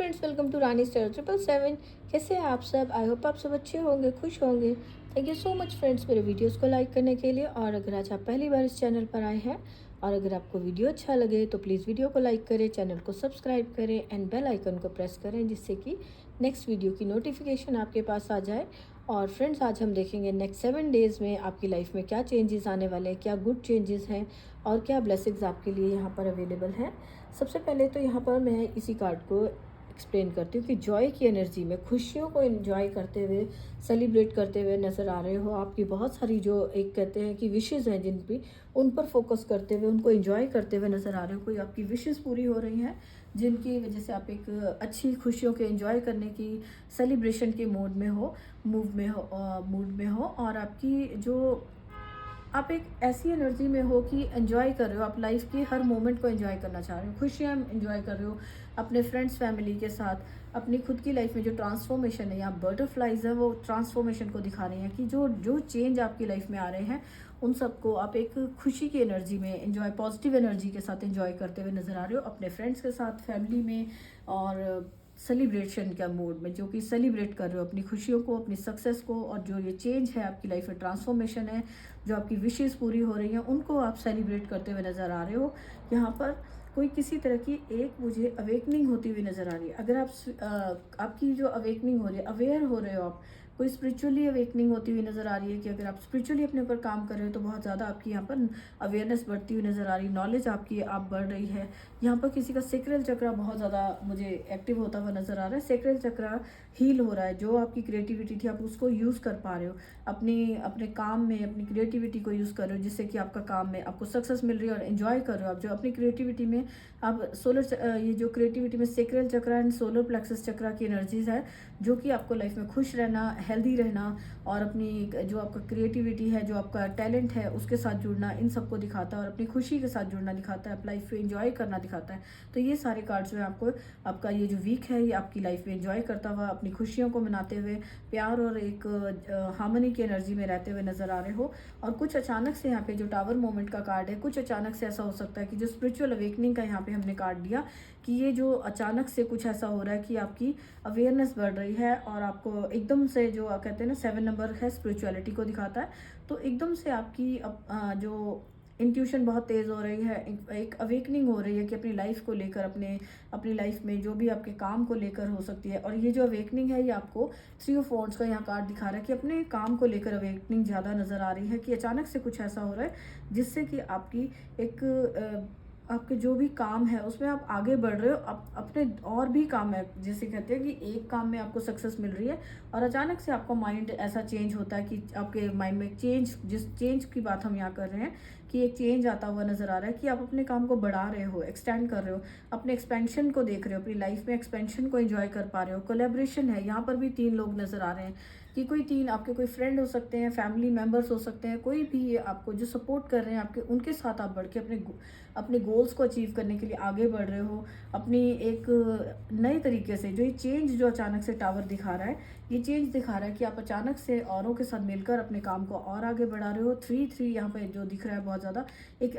Friends, welcome to Rani star 777। कैसे हैं आप सब? आई होप आप सब अच्छे होंगे, खुश होंगे। Thank you so much friends मेरे वीडियोस को लाइक करने के लिए। और अगर आज आप पहली बार इस चैनल पर आए हैं और अगर आपको वीडियो अच्छा लगे तो प्लीज़ वीडियो को लाइक करें, चैनल को सब्सक्राइब करें एंड बेल आइकन को प्रेस करें, जिससे कि नेक्स्ट वीडियो की नोटिफिकेशन आपके पास आ जाए। और फ्रेंड्स, आज हम देखेंगे नेक्स्ट 7 डेज़ में आपकी लाइफ में क्या चेंजेस आने वाले हैं, क्या गुड चेंजेस हैं और क्या ब्लेसिंग्स आपके लिए यहाँ पर अवेलेबल हैं। सबसे पहले तो यहाँ पर मैं इसी कार्ड को एक्सप्लेन करती हूँ कि जॉय की एनर्जी में खुशियों को एंजॉय करते हुए, सेलिब्रेट करते हुए नज़र आ रहे हो। आपकी बहुत सारी जो एक कहते हैं कि विशेज़ हैं जिन भी, उन पर फोकस करते हुए, उनको एंजॉय करते हुए नज़र आ रहे हो। कोई आपकी विशेज़ पूरी हो रही हैं जिनकी वजह से आप एक अच्छी खुशियों के एंजॉय करने की, सेलिब्रेशन के मूड में हो। और आपकी जो आप एक ऐसी एनर्जी में हो कि एंजॉय कर रहे हो, आप लाइफ के हर मोमेंट को एंजॉय करना चाह रहे हो, खुशियाँ एंजॉय कर रहे हो अपने फ्रेंड्स फैमिली के साथ। अपनी खुद की लाइफ में जो ट्रांसफॉर्मेशन है, या बटरफ्लाइज है, वो ट्रांसफॉर्मेशन को दिखा रही हैं कि जो जो चेंज आपकी लाइफ में आ रहे हैं उन सबको आप एक खुशी की एनर्जी में एंजॉय, पॉजिटिव एनर्जी के साथ एंजॉय करते हुए नज़र आ रहे हो अपने फ्रेंड्स के साथ, फैमिली में। और सेलिब्रेशन का मूड में, जो कि सेलिब्रेट कर रहे हो अपनी खुशियों को, अपनी सक्सेस को। और जो ये चेंज है आपकी लाइफ में, ट्रांसफॉर्मेशन है, जो आपकी विशेज़ पूरी हो रही हैं, उनको आप सेलिब्रेट करते हुए नज़र आ रहे हो। यहाँ पर कोई किसी तरह की एक मुझे अवेकनिंग होती हुई नज़र आ रही है। अगर आपकी जो अवेकनिंग हो रही है, अवेयर हो रहे हो आप, कोई स्पिरिचुअली अवेकनिंग होती हुई नज़र आ रही है कि अगर आप स्पिरिचुअली अपने ऊपर काम कर रहे हो तो बहुत ज़्यादा आपकी यहाँ पर अवेयरनेस बढ़ती हुई नज़र आ रही है, नॉलेज आपकी आप बढ़ रही है। यहाँ पर किसी का सेक्रल चक्र बहुत ज़्यादा मुझे एक्टिव होता हुआ नज़र आ रहा है। सेक्रल चक्र हील हो रहा है। जो आपकी क्रिएटिविटी थी आप उसको यूज़ कर पा रहे हो अपने काम में, अपनी क्रिएटिविटी को यूज़ कर रहे हो, जिससे कि आपका काम में आपको सक्सेस मिल रही है और एंजॉय कर रहे हो आप जो अपनी क्रिएटिविटी में। आप ये जो क्रिएटिविटी में सेक्रल चक्र एंड सोलर प्लेक्सस चक्र की एनर्जीज है, जो कि आपको लाइफ में खुश रहना, हेल्दी रहना और अपनी जो आपका क्रिएटिविटी है, जो आपका टैलेंट है, उसके साथ जुड़ना, इन सबको दिखाता है। और अपनी खुशी के साथ जुड़ना दिखाता है, लाइफ को एंजॉय करना दिखाता है। तो ये सारे कार्ड्स में आपको आपका ये जो वीक है, ये आपकी लाइफ में एंजॉय करता हुआ, अपनी खुशियों को मनाते हुए, प्यार और एक हार्मनी की एनर्जी में रहते हुए नजर आ रहे हो। और कुछ अचानक से यहाँ पे जो टावर मोमेंट का कार्ड है, कुछ अचानक से ऐसा हो सकता है कि जो स्पिरिचुअल अवेकनिंग का यहाँ पे हमने कार्ड दिया कि ये जो अचानक से कुछ ऐसा हो रहा है कि आपकी अवेयरनेस बढ़ रही है और आपको एकदम से, जो कहते हैं ना 7 नंबर है, स्पिरिचुअलिटी को दिखाता है। तो एकदम से आपकी जो इंट्यूशन बहुत तेज़ हो रही है, एक अवेकनिंग हो रही है कि अपनी लाइफ को लेकर, अपनी लाइफ में जो भी आपके काम को लेकर हो सकती है। और ये जो अवेकनिंग है, ये आपको 3 ऑफ वॉन्ड्स का यहाँ कार्ड दिखा रहा है कि अपने काम को लेकर अवेकनिंग ज़्यादा नज़र आ रही है कि अचानक से कुछ ऐसा हो रहा है जिससे कि आपकी एक आपके जो भी काम है उसमें आप आगे बढ़ रहे हो। अपने और भी काम है, जैसे कहते हैं कि एक काम में आपको सक्सेस मिल रही है और अचानक से आपका माइंड ऐसा चेंज होता है कि आपके माइंड में चेंज, जिस चेंज की बात हम यहाँ कर रहे हैं कि एक चेंज आता हुआ नज़र आ रहा है कि आप अपने काम को बढ़ा रहे हो, एक्सटेंड कर रहे हो, अपने एक्सपेंशन को देख रहे हो, अपनी लाइफ में एक्सपेंशन को एंजॉय कर पा रहे हो। कोलैबोरेशन है, यहाँ पर भी 3 लोग नज़र आ रहे हैं कि कोई 3 आपके कोई फ्रेंड हो सकते हैं, फैमिली मेम्बर्स हो सकते हैं, कोई भी ये आपको जो सपोर्ट कर रहे हैं आपके, उनके साथ आप बढ़ के अपने गोल्स को अचीव करने के लिए आगे बढ़ रहे हो। अपनी एक नए तरीके से जो ये चेंज जो अचानक से टावर दिखा रहा है, ये चेंज दिखा रहा है कि आप अचानक से औरों के साथ मिलकर अपने काम को और आगे बढ़ा रहे हो। 3 यहाँ पे जो दिख रहा है बहुत ज़्यादा, एक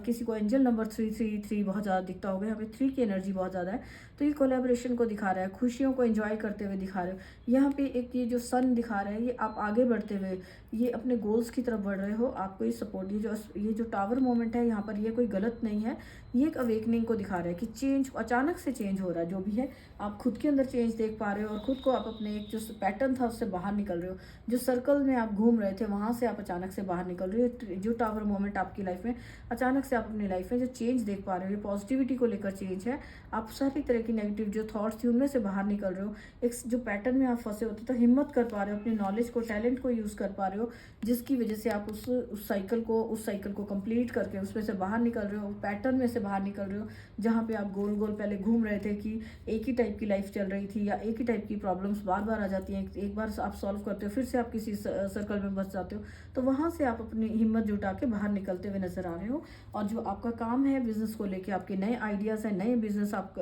किसी को एंजल नंबर 333 बहुत ज़्यादा दिखता होगा। यहाँ पे 3 की एनर्जी बहुत ज़्यादा है। तो ये कोलैबोरेशन को दिखा रहा है, खुशियों को एंजॉय करते हुए दिखा रहे हो। यहाँ पे एक ये जो सन दिखा रहा है, ये आप आगे बढ़ते हुए, ये अपने गोल्स की तरफ बढ़ रहे हो। आपको ये सपोर्ट, ये जो टावर मोमेंट है यहाँ पर, ये कोई गलत नहीं है, ये एक अवेकनिंग को दिखा रहा है कि चेंज अचानक से चेंज हो रहा है। जो भी है, आप खुद के अंदर चेंज देख पा रहे हो और खुद को आप अपने एक जो पैटर्न था उससे बाहर निकल रहे हो। जो सर्कल में आप घूम रहे थे वहां से आप अचानक से बाहर निकल रहे हो। जो टावर मोमेंट आपकी लाइफ में, अचानक से आप अपनी लाइफ में जो चेंज देख पा रहे हो, ये पॉजिटिविटी को लेकर चेंज है। आप सारी तरह की नेगेटिव जो थॉट्स थी उनमें से बाहर निकल रहे हो। एक जो पैटर्न में आप फंसे होते तो हिम्मत कर पा रहे हो, अपनी नॉलेज को, टैलेंट को यूज़ कर पा रहे हो, जिसकी वजह से आप उस साइकिल को कंप्लीट करके उसमें से बाहर निकल रहे हो, पैटर्न में से बाहर निकल रहे हो, जहाँ पे आप गोल गोल पहले घूम रहे थे कि एक ही टाइप की लाइफ चल रही थी या एक ही टाइप की प्रॉब्लम्स बार बार आ जाती हैं। एक बार आप सॉल्व करते हो, फिर से आप किसी सर्कल में बस जाते हो। तो वहाँ से आप अपनी हिम्मत जुटा के बाहर निकलते हुए नजर आ रहे हो। और जो आपका काम है बिजनेस को लेके, आपके नए आइडियाज़ हैं, नए बिजनेस आप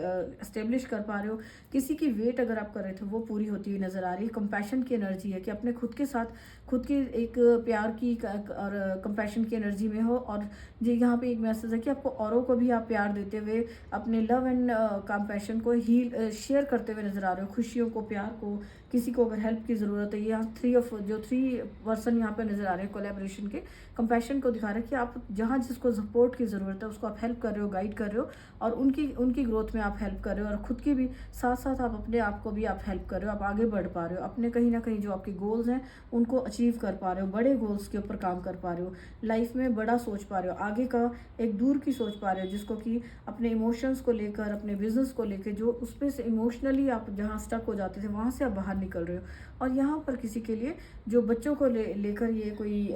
इस्टेब्लिश कर पा रहे हो, किसी की वेट अगर आप कर रहे थे वो पूरी होती हुई नज़र आ रही है। कंपैशन की एनर्जी है कि अपने खुद के साथ खुद की एक प्यार की और कंपैशन की एनर्जी में हो। और जी यहाँ पे एक मैसेज है कि आपको औरों को भी आप प्यार देते हुए अपने लव एंड कंपैशन को हील शेयर करते हुए नज़र आ रहे हो, खुशियों को, प्यार को, किसी को अगर हेल्प की ज़रूरत है। यहाँ थ्री पर्सन यहाँ पे नज़र आ रहे हैं कोलैबोरेशन के, कंपैशन को दिखा रहे हैं कि आप जहाँ जिसको सपोर्ट की ज़रूरत है उसको आप हेल्प कर रहे हो, गाइड कर रहे हो, और उनकी ग्रोथ में आप हेल्प कर रहे हो, और ख़ुद की भी साथ साथ आप अपने आप को भी आप हेल्प कर रहे हो, आप आगे बढ़ पा रहे हो, अपने कहीं ना कहीं जो आपके गोल्स हैं उनको अचीव कर पा रहे हो, बड़े गोल्स के ऊपर काम कर पा रहे हो, लाइफ में बड़ा सोच पा रहे हो, आगे का एक दूर की सोच पा रहे हो, जिसको कि अपने इमोशंस को लेकर, अपने बिजनेस को लेकर, जो उस पर से इमोशनली आप जहाँ स्टक हो जाते थे वहाँ से आप बाहर निकल रहे हो। और यहाँ पर किसी के लिए जो बच्चों को लेकर ये कोई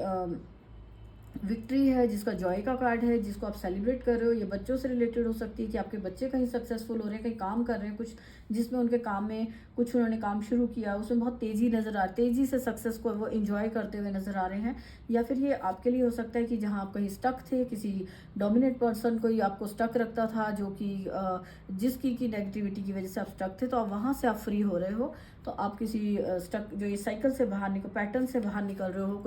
विक्ट्री है, जिसका जॉय का कार्ड है, जिसको आप सेलिब्रेट कर रहे हो, ये बच्चों से रिलेटेड हो सकती है कि आपके बच्चे कहीं सक्सेसफुल हो रहे हैं, कहीं काम कर रहे हैं, कुछ जिसमें उनके काम में कुछ उन्होंने काम शुरू किया, उसमें बहुत तेज़ी नज़र आ तेज़ी से सक्सेस को वो इंजॉय करते हुए नज़र आ रहे हैं। या फिर ये आपके लिए हो सकता है कि जहाँ आप कहीं स्टक थे, किसी डोमिनेट पर्सन कोई आपको स्टक रखता था, जो कि जिसकी की नेगेटिविटी की वजह से आप स्टक थे, तो आप वहाँ से आप फ्री हो रहे हो। तो आप किसी स्टक जो ये साइकिल से बाहर निकल, पैटर्न से बाहर निकल रहे हो।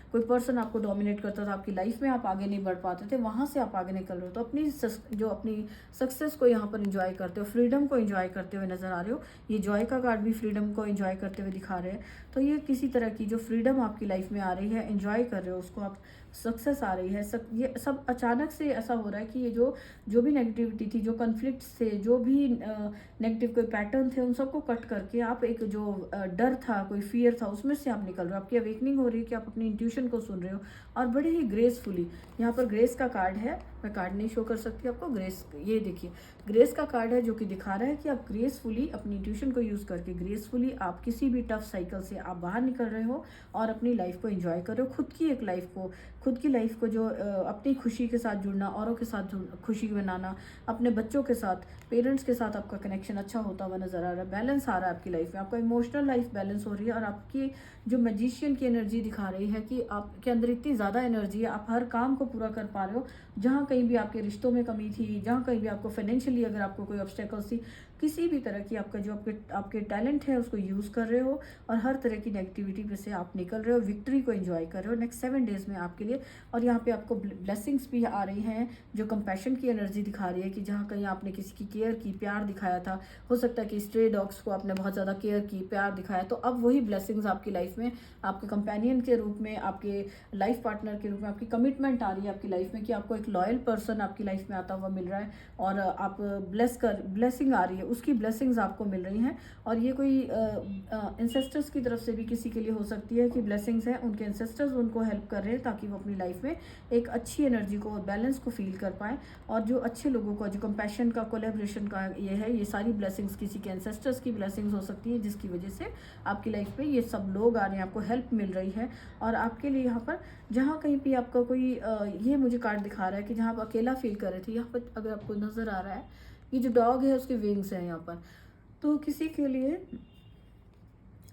कोई पर्सन आपको डोमिनेट करता था आपकी लाइफ में, आप आगे नहीं बढ़ पाते थे, वहाँ से आप आगे निकल रहे हो। तो अपनी सक्सेस को यहाँ पर एंजॉय करते हो, फ्रीडम को एंजॉय करते हुए नज़र आ रहे हो। ये जॉय का कार्ड भी फ्रीडम को एंजॉय करते हुए दिखा रहे हैं। तो ये किसी तरह की जो फ्रीडम आपकी लाइफ में आ रही है, एंजॉय कर रहे हो उसको आप, सक्सेस आ रही है। ये सब अचानक से ऐसा हो रहा है कि ये जो भी नेगेटिविटी थी, जो कन्फ्लिक्ट थे, जो भी नेगेटिव कोई पैटर्न थे, उन सबको कट करके आप एक जो डर था, कोई फियर था, उसमें से आप निकल रहे हो। आपकी अवेकनिंग हो रही है कि आप अपनी इंट्यूशन को सुन रहे हो, और बड़े ही ग्रेसफुली। यहाँ पर ग्रेस का कार्ड है, मैं कार्ड नहीं शो कर सकती आपको, ग्रेस, ये देखिए ग्रेस का कार्ड है, जो कि दिखा रहा है कि आप ग्रेसफुली अपनी इंट्यूशन को यूज़ करके ग्रेसफुली आप किसी भी टफ साइकिल से आप बाहर निकल रहे हो, और अपनी लाइफ को एंजॉय कर रहे हो, खुद की लाइफ को जो अपनी खुशी के साथ जुड़ना, औरों के साथ खुशी मनाना, अपने बच्चों के साथ, पेरेंट्स के साथ आपका कनेक्शन अच्छा होता हुआ नज़र आ रहा है। बैलेंस आ रहा है आपकी लाइफ में, आपका इमोशनल लाइफ बैलेंस हो रही है। और आपकी जो मैजिशियन की एनर्जी दिखा रही है कि आपके अंदर इतनी ज़्यादा एनर्जी है, आप हर काम को पूरा कर पा रहे हो। जहाँ कहीं भी आपके रिश्तों में कमी थी, जहाँ कहीं भी आपको फाइनेंशियली अगर आपको कोई ऑब्स्टेकल्स थी, किसी भी तरह की आपका जो आपके टैलेंट है उसको यूज़ कर रहे हो, और हर तरह की नेगेटिविटी में से आप निकल रहे हो, विक्ट्री को एंजॉय कर रहे हो नेक्स्ट 7 डेज़ में आपके लिए। और यहाँ पे आपको ब्लेसिंग्स भी आ रही हैं, जो कंपैशन की एनर्जी दिखा रही है कि जहाँ कहीं आपने किसी की केयर की, प्यार दिखाया था, हो सकता है कि स्ट्रे डॉग्स को आपने बहुत ज़्यादा केयर की, प्यार दिखाया, तो अब वही ब्लेसिंग्स आपकी लाइफ में, आपके कंपेनियन के रूप में, आपके लाइफ पार्टनर के रूप में, आपकी कमिटमेंट आ रही है आपकी लाइफ में कि आपको एक लॉयल पर्सन आपकी लाइफ में आता हुआ मिल रहा है, और आप ब्लेसिंग आ रही है, उसकी ब्लेसिंग्स आपको मिल रही हैं। और ये कोई इंसेस्टर्स की तरफ से भी किसी के लिए हो सकती है कि ब्लेसिंग्स हैं, उनके इंसेस्टर्स उनको हेल्प कर रहे हैं ताकि वो अपनी लाइफ में एक अच्छी एनर्जी को और बैलेंस को फील कर पाएँ। और जो अच्छे लोगों का, जो कंपैशन का, कोलैबोरेशन का ये है, ये सारी ब्लेसिंग्स किसी के एंसेस्टर्स की ब्लेसिंग्स हो सकती है, जिसकी वजह से आपकी लाइफ में ये सब लोग आ रहे हैं, आपको हेल्प मिल रही है। और आपके लिए यहाँ पर जहाँ कहीं भी आपका कोई ये मुझे कार्ड दिखा रहा है कि जहाँ आप अकेला फील कर रहे थे, यहाँ पर अगर आपको नज़र आ रहा है, ये जो डॉग है उसके विंग्स हैं यहाँ पर, तो किसी के लिए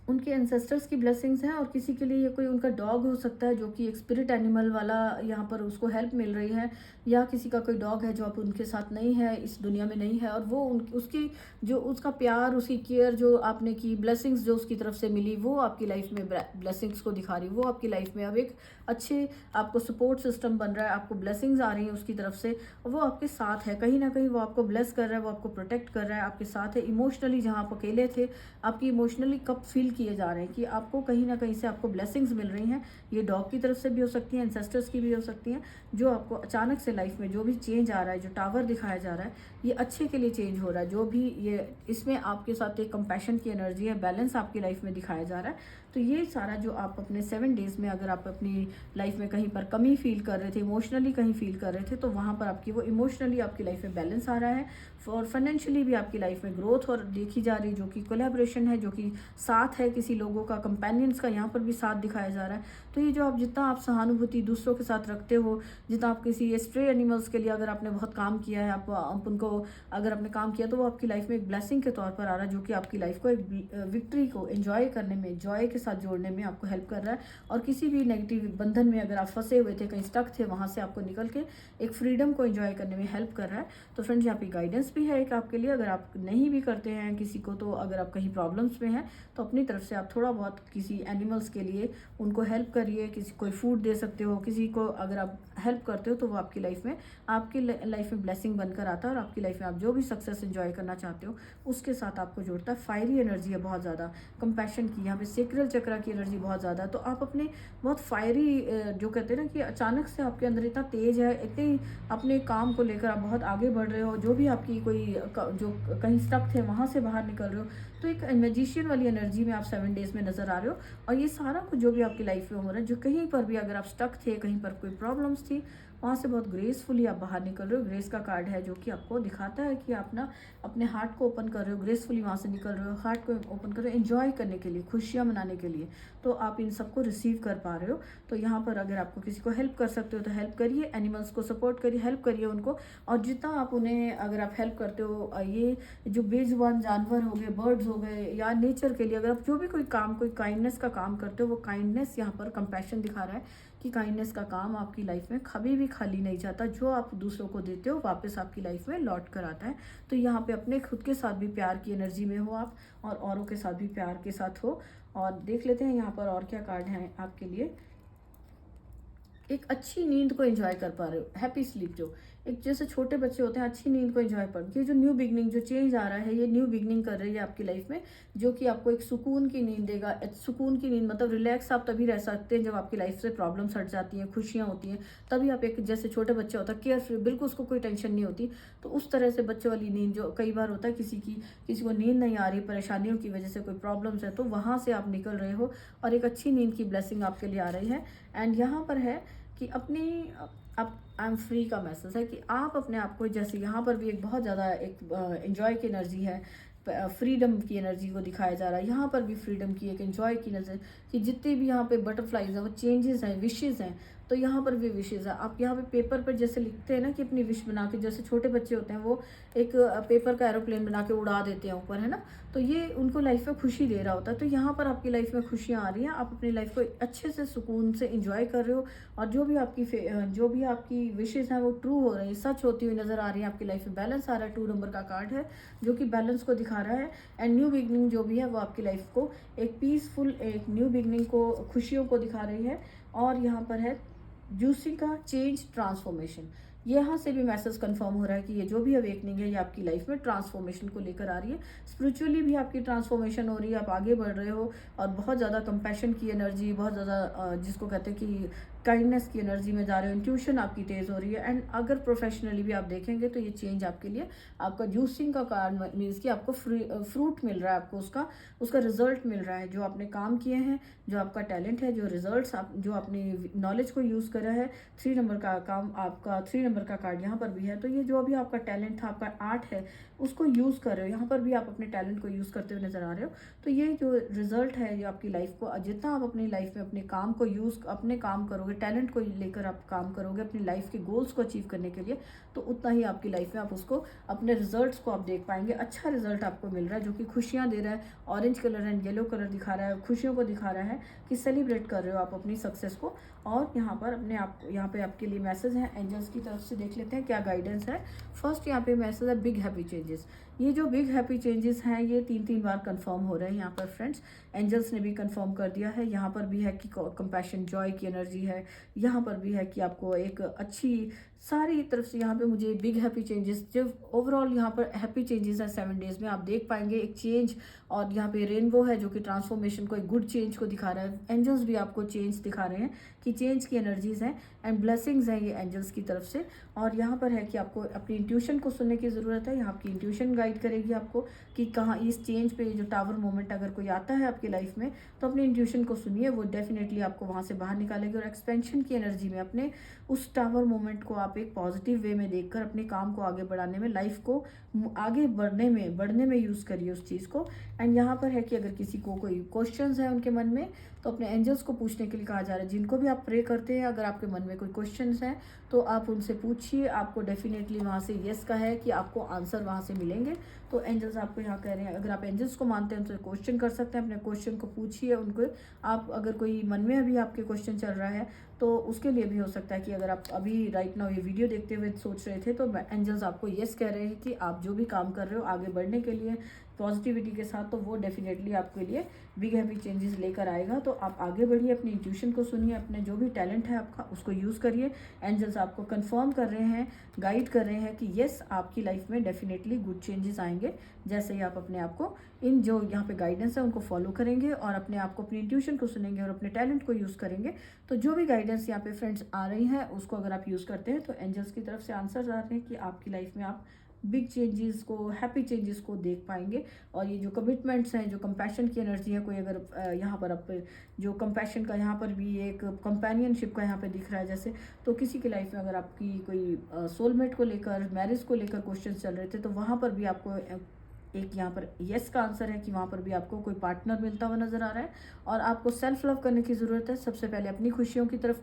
उनके एंसेस्टर्स की ब्लेसिंग्स हैं, और किसी के लिए ये कोई उनका डॉग हो सकता है जो कि एक स्पिरिट एनिमल वाला यहाँ पर उसको हेल्प मिल रही है, या किसी का कोई डॉग है जो अब उनके साथ नहीं है, इस दुनिया में नहीं है, और वो उसकी जो उसका प्यार, उसकी केयर जो आपने की, ब्लेसिंग्स जो उसकी तरफ से मिली, वो आपकी लाइफ में ब्लेसिंग्स को दिखा रही है। वो आपकी लाइफ में अब एक अच्छे आपको सपोर्ट सिस्टम बन रहा है, आपको ब्लेसिंग्स आ रही हैं उसकी तरफ से, वो आपके साथ है, कहीं ना कहीं वो आपको ब्लेस कर रहा है, वो आपको प्रोटेक्ट कर रहा है, आपके साथ है इमोशनली। जहाँ आप अकेले थे, आपकी इमोशनली कब फील किए जा रहे हैं कि आपको कहीं ना कहीं से आपको ब्लेसिंग्स मिल रही हैं। ये डॉग की तरफ से भी हो सकती हैं, एंसेस्टर्स की भी हो सकती हैं, जो आपको अचानक से लाइफ में जो भी चेंज आ रहा है, जो टावर दिखाया जा रहा है, ये अच्छे के लिए चेंज हो रहा है। जो भी ये इसमें आपके साथ एक कंपैशन की एनर्जी है, बैलेंस आपकी लाइफ में दिखाया जा रहा है। तो ये सारा जो आप अपने 7 डेज़ में अगर आप अपनी लाइफ में कहीं पर कमी फील कर रहे थे, इमोशनली कहीं फील कर रहे थे, तो वहाँ पर आपकी वो इमोशनली आपकी लाइफ में बैलेंस आ रहा है, और फाइनेंशियली भी आपकी लाइफ में ग्रोथ और देखी जा रही, जो कि कोलैबोरेशन है, जो कि साथ है किसी लोगों का, कंपेनियंस का यहाँ पर भी साथ दिखाया जा रहा है। तो ये जो आप जितना आप सहानुभूति दूसरों के साथ रखते हो, जितना आप किसी स्ट्रे एनिमल्स के लिए अगर आपने बहुत काम किया है, आप उनको अगर आपने काम किया, तो वो आपकी लाइफ में एक ब्लेसिंग के तौर पर आ रहा है, जो कि आपकी लाइफ को एक विक्ट्री को एंजॉय करने में, जॉय के साथ जोड़ने में आपको हेल्प कर रहा है, और किसी भी नेगेटिव बंधन में अगर आप फंसे हुए थे, कहीं स्टक थे, वहाँ से आपको निकल के एक फ्रीडम को एंजॉय करने में हेल्प कर रहा है। तो फ्रेंड्स यहाँ पे गाइडेंस भी है एक आपके लिए, अगर आप नहीं भी करते हैं किसी को, तो अगर आप कहीं प्रॉब्लम्स में हैं तो अपनी तरफ से आप थोड़ा बहुत किसी एनिमल्स के लिए उनको हेल्प करिए, किसी कोई फूड दे सकते हो, किसी को अगर आप हेल्प करते हो तो वो आपकी लाइफ में ब्लेसिंग बनकर आता है, और आपकी लाइफ में आप जो भी सक्सेस एंजॉय करना चाहते हो उसके साथ आपको जोड़ता है। फायरी एनर्जी है बहुत ज़्यादा, कंपैशन की, यहाँ पे सेक्रल चक्रा की एनर्जी बहुत ज़्यादा है। तो आप अपने बहुत फायरी, जो कहते हैं ना कि अचानक से आपके अंदर इतना तेज है, इतने अपने काम को लेकर आप बहुत आगे बढ़ रहे हो, जो भी आपकी कोई जो कहीं स्टक थे वहाँ से बाहर निकल रहे हो, तो एक मैजिशियन वाली एनर्जी में आप 7 डेज़ में नज़र आ रहे हो। और ये सारा कुछ जो भी आपकी लाइफ में हो रहा है, जो कहीं पर भी अगर आप स्टक थे, कहीं पर कोई प्रॉब्लम्स थी, वहाँ से बहुत ग्रेसफुली आप बाहर निकल रहे हो। ग्रेस का कार्ड है जो कि आपको दिखाता है कि आप ना अपने हार्ट को ओपन कर रहे हो, ग्रेसफुली वहाँ से निकल रहे हो, हार्ट को ओपन कर रहे हो एंजॉय करने के लिए, खुशियाँ मनाने के लिए। तो आप इन सबको रिसीव कर पा रहे हो। तो यहाँ पर अगर आपको किसी को हेल्प कर सकते हो तो हेल्प करिए, एनिमल्स को सपोर्ट करिए, हेल्प करिए उनको। और जितना आप उन्हें अगर आप हेल्प करते हो, ये जो बेजुबान जानवर हो गए, बर्ड्स हो गए, या नेचर के लिए अगर आप जो भी कोई काम, कोई काइंडनेस का काम करते हो, वो काइंडनेस यहाँ पर कंपैशन दिखा रहा है कि काइंडनेस का काम आपकी लाइफ में कभी भी खाली नहीं जाता। जो आप दूसरों को देते हो वापस आपकी लाइफ में लौट कर आता है। तो यहाँ पे अपने खुद के साथ भी प्यार की एनर्जी में हो आप, और औरों के साथ भी प्यार के साथ हो। और देख लेते हैं यहाँ पर और क्या कार्ड हैं आपके लिए। एक अच्छी नींद को एंजॉय कर पा रहे हो, हैप्पी स्लीप, जो एक जैसे छोटे बच्चे होते हैं अच्छी नींद को एंजॉय कर, ये जो न्यू बिगनिंग, जो चेंज आ रहा है, ये न्यू बिगनिंग कर रही है आपकी लाइफ में, जो कि आपको एक सुकून की नींद देगा। सुकून की नींद मतलब रिलैक्स आप तभी रह सकते हैं जब आपकी लाइफ से प्रॉब्लम्स हट जाती हैं, खुशियाँ होती हैं, तभी आप एक जैसे छोटे बच्चे होता है केयर फ्री, बिल्कुल उसको कोई टेंशन नहीं होती। तो उस तरह से बच्चों वाली नींद, जो कई बार होता है किसी को नींद नहीं आ रही, परेशानियों की वजह से कोई प्रॉब्लम्स है, तो वहाँ से आप निकल रहे हो और एक अच्छी नींद की ब्लेसिंग आपके लिए आ रही है। एंड यहाँ पर है कि अपनी आप आई एम फ्री का मैसेज है कि आप अपने आप को, जैसे यहाँ पर भी एक बहुत ज़्यादा एक एंजॉय की एनर्जी है, फ्रीडम की एनर्जी को दिखाया जा रहा है। यहाँ पर भी फ्रीडम की, एक एंजॉय की नज़र, कि जितने भी यहाँ पे बटरफ्लाइज हैं वो चेंजेस हैं, विशेज़ हैं। तो यहाँ पर भी विशेज़ है। आप यहाँ पे पेपर पर जैसे लिखते हैं ना कि अपनी विश बना के, जैसे छोटे बच्चे होते हैं वो एक पेपर का एरोप्लेन बना के उड़ा देते हैं ऊपर, है ना, तो ये उनको लाइफ में खुशी दे रहा होता है। तो यहाँ पर आपकी लाइफ में खुशियाँ आ रही हैं, आप अपनी लाइफ को अच्छे से सुकून से इंजॉय कर रहे हो, और जो भी आपकी विशेज़ हैं वो ट्रू हो रही है, सच होती हुई नज़र आ रही है आपकी लाइफ में। बैलेंस आ रहा है, 2 नंबर का कार्ड है जो कि बैलेंस को दिखा रहा है। एंड न्यू बिगनिंग जो भी है वो आपकी लाइफ को एक पीसफुल, एक न्यू बिगनिंग को, खुशियों को दिखा रही है। और यहाँ पर है जूसी का चेंज, ट्रांसफॉर्मेशन। यहाँ से भी मैसेज कंफर्म हो रहा है कि ये जो भी अवेकनिंग है ये आपकी लाइफ में ट्रांसफॉर्मेशन को लेकर आ रही है। स्पिरिचुअली भी आपकी ट्रांसफॉर्मेशन हो रही है, आप आगे बढ़ रहे हो, और बहुत ज़्यादा कंपैशन की एनर्जी, बहुत ज़्यादा जिसको कहते हैं कि काइंडनेस की एनर्जी में जा रहे हो, इंट्यूशन आपकी तेज़ हो रही है। एंड अगर प्रोफेशनली भी आप देखेंगे तो ये चेंज आपके लिए, आपका जूसिंग का कार्ड मीन्स कि आपको फ्रूट मिल रहा है, आपको उसका रिजल्ट मिल रहा है। जो आपने काम किए हैं, जो आपका टैलेंट है, जो रिजल्ट्स आप, जो आपने नॉलेज को यूज़ करा है, 3 नंबर का काम आपका, 3 नंबर का कार्ड यहाँ पर भी है। तो ये जो भी आपका टैलेंट था, आपका आर्ट है, उसको यूज़ कर रहे हो, यहाँ पर भी आप अपने टैलेंट को यूज़ करते हुए नज़र आ रहे हो। तो ये जो रिजल्ट है ये आपकी लाइफ को, जितना आप अपनी लाइफ में अपने काम को अपने काम करोगे, टैलेंट को लेकर आप काम करोगे अपनी लाइफ के गोल्स को अचीव करने के लिए, तो उतना ही आपकी लाइफ में आप उसको, अपने रिजल्ट्स को आप देख पाएंगे। अच्छा रिजल्ट आपको मिल रहा है जो कि खुशियाँ दे रहा है। Orange colour and yellow colour दिखा रहा है, खुशियों को दिखा रहा है कि सेलिब्रेट कर रहे हो आप अपनी सक्सेस को। और यहाँ पर अपने आप, यहाँ पे आपके लिए मैसेज है एंजल्स की तरफ से, देख लेते हैं क्या गाइडेंस है। फर्स्ट यहाँ पे मैसेज है बिग हैप्पी चेंजेस। ये जो बिग हैप्पी चेंजेस हैं ये 3 बार कंफर्म हो रहे हैं यहाँ पर फ्रेंड्स। एंजल्स ने भी कंफर्म कर दिया है। यहाँ पर भी है कि कंपैशन, जॉय की एनर्जी है। यहाँ पर भी है कि आपको एक अच्छी, सारी तरफ से यहाँ पे मुझे बिग हैप्पी चेंजेस, जो ओवरऑल यहाँ पर हैप्पी चेंजेस है 7 डेज में, आप देख पाएंगे एक चेंज। और यहाँ पे रेनबो है जो कि ट्रांसफॉर्मेशन को, एक गुड चेंज को दिखा रहा है। एंजल्स भी आपको चेंज दिखा रहे हैं कि चेंज की एनर्जीज हैं एंड ब्लेसिंग्स हैं ये एंजल्स की तरफ से। और यहाँ पर है कि आपको अपनी इंट्यूशन को सुनने की ज़रूरत है। यहाँ आपकी इंट्यूशन गाइड करेगी आपको कि कहाँ इस चेंज पे, जो टावर मोमेंट अगर कोई आता है आपकी लाइफ में, तो अपनी इंट्यूशन को सुनिए, वो डेफिनेटली आपको वहाँ से बाहर निकालेगी। और एक्सपेंशन की एनर्जी में अपने उस टावर मोमेंट को आप एक पॉजिटिव वे में देखकर अपने काम को आगे बढ़ाने में, लाइफ को आगे बढ़ने में यूज़ करिए उस चीज़ को। एंड यहाँ पर है कि अगर किसी को कोई क्वेश्चंस है उनके मन में, तो अपने एंजल्स को पूछने के लिए कहा जा रहा है। जिनको भी आप प्रे करते हैं, अगर आपके मन में कोई क्वेश्चंस हैं तो आप उनसे पूछिए, आपको डेफिनेटली वहाँ से येस का है कि आपको आंसर वहाँ से मिलेंगे। तो एंजल्स आपको यहाँ कह रहे हैं, अगर आप एंजल्स को मानते हैं तो क्वेश्चन कर सकते हैं, अपने क्वेश्चन को पूछिए उनको। आप अगर कोई मन में अभी आपके क्वेश्चन चल रहा है तो उसके लिए भी हो सकता है कि अगर आप अभी राइट नाउ ये वीडियो देखते हुए सोच रहे थे तो एंजल्स आपको यस कह रहे हैं कि आप जो भी काम कर रहे हो आगे बढ़ने के लिए पॉजिटिविटी के साथ, तो वो डेफिनेटली आपके लिए बिग हैप्पी चेंजेस लेकर आएगा। तो आप आगे बढ़िए, अपनी इंट्यूशन को सुनिए, अपने जो भी टैलेंट है आपका उसको यूज़ करिए। एंजल्स आपको कंफर्म कर रहे हैं, गाइड कर रहे हैं कि यस आपकी लाइफ में डेफिनेटली गुड चेंजेस आएंगे, जैसे ही आप अपने आप को इन जो यहाँ पे गाइडेंस है उनको फॉलो करेंगे और अपने आप को, अपनी इंट्यूशन को सुनेंगे और अपने टैलेंट को यूज़ करेंगे। तो जो भी गाइडेंस यहाँ पे फ्रेंड्स आ रही हैं उसको अगर आप यूज़ करते हैं तो एंजल्स की तरफ से आंसर आ रहे हैं कि आपकी लाइफ में आप बिग चेंजेस को, हैप्पी चेंजेस को देख पाएंगे। और ये जो कमिटमेंट्स हैं, जो कंपैशन की एनर्जी है, कोई अगर यहाँ पर आप जो कंपैशन का यहाँ पर भी एक कंपेनियनशिप का यहाँ पे दिख रहा है जैसे, तो किसी की लाइफ में अगर आपकी कोई सोलमेट को लेकर, मैरिज को लेकर क्वेश्चन चल रहे थे तो वहाँ पर भी आपको एक यहाँ पर यस का आंसर है कि वहाँ पर भी आपको कोई पार्टनर मिलता हुआ नज़र आ रहा है। और आपको सेल्फ लव करने की ज़रूरत है। सबसे पहले अपनी खुशियों की तरफ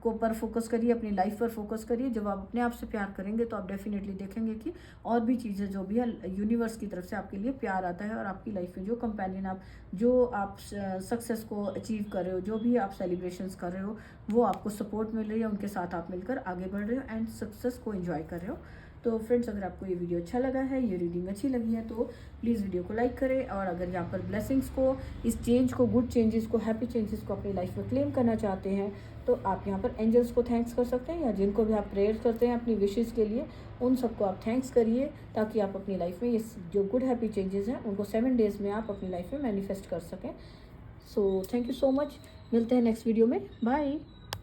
को पर फोकस करिए, अपनी लाइफ पर फोकस करिए। जब आप अपने आप से प्यार करेंगे तो आप डेफिनेटली देखेंगे कि और भी चीज़ें जो भी है यूनिवर्स की तरफ से आपके लिए प्यार आता है। और आपकी लाइफ में जो कंपेनियन आप सक्सेस को अचीव कर रहे हो, जो भी आप सेलिब्रेशंस कर रहे हो, वो आपको सपोर्ट मिल रही है, उनके साथ आप मिलकर आगे बढ़ रहे हो एंड सक्सेस को एंजॉय कर रहे हो। तो फ्रेंड्स, अगर आपको ये वीडियो अच्छा लगा है, ये रीडिंग अच्छी लगी है तो प्लीज़ वीडियो को लाइक करें। और अगर यहाँ पर ब्लेसिंग्स को, इस चेंज को, गुड चेंजेस को, हैप्पी चेंजेस को अपनी लाइफ में क्लेम करना चाहते हैं तो आप यहाँ पर एंजल्स को थैंक्स कर सकते हैं, या जिनको भी आप प्रेयर करते हैं अपनी विशेज़ के लिए उन सबको आप थैंक्स करिए, ताकि आप अपनी लाइफ में ये जो गुड हैप्पी चेंजेस हैं उनको 7 डेज़ में आप अपनी लाइफ में मैनिफेस्ट कर सकें। So thank you so much. मिलते हैं नेक्स्ट वीडियो में। बाय।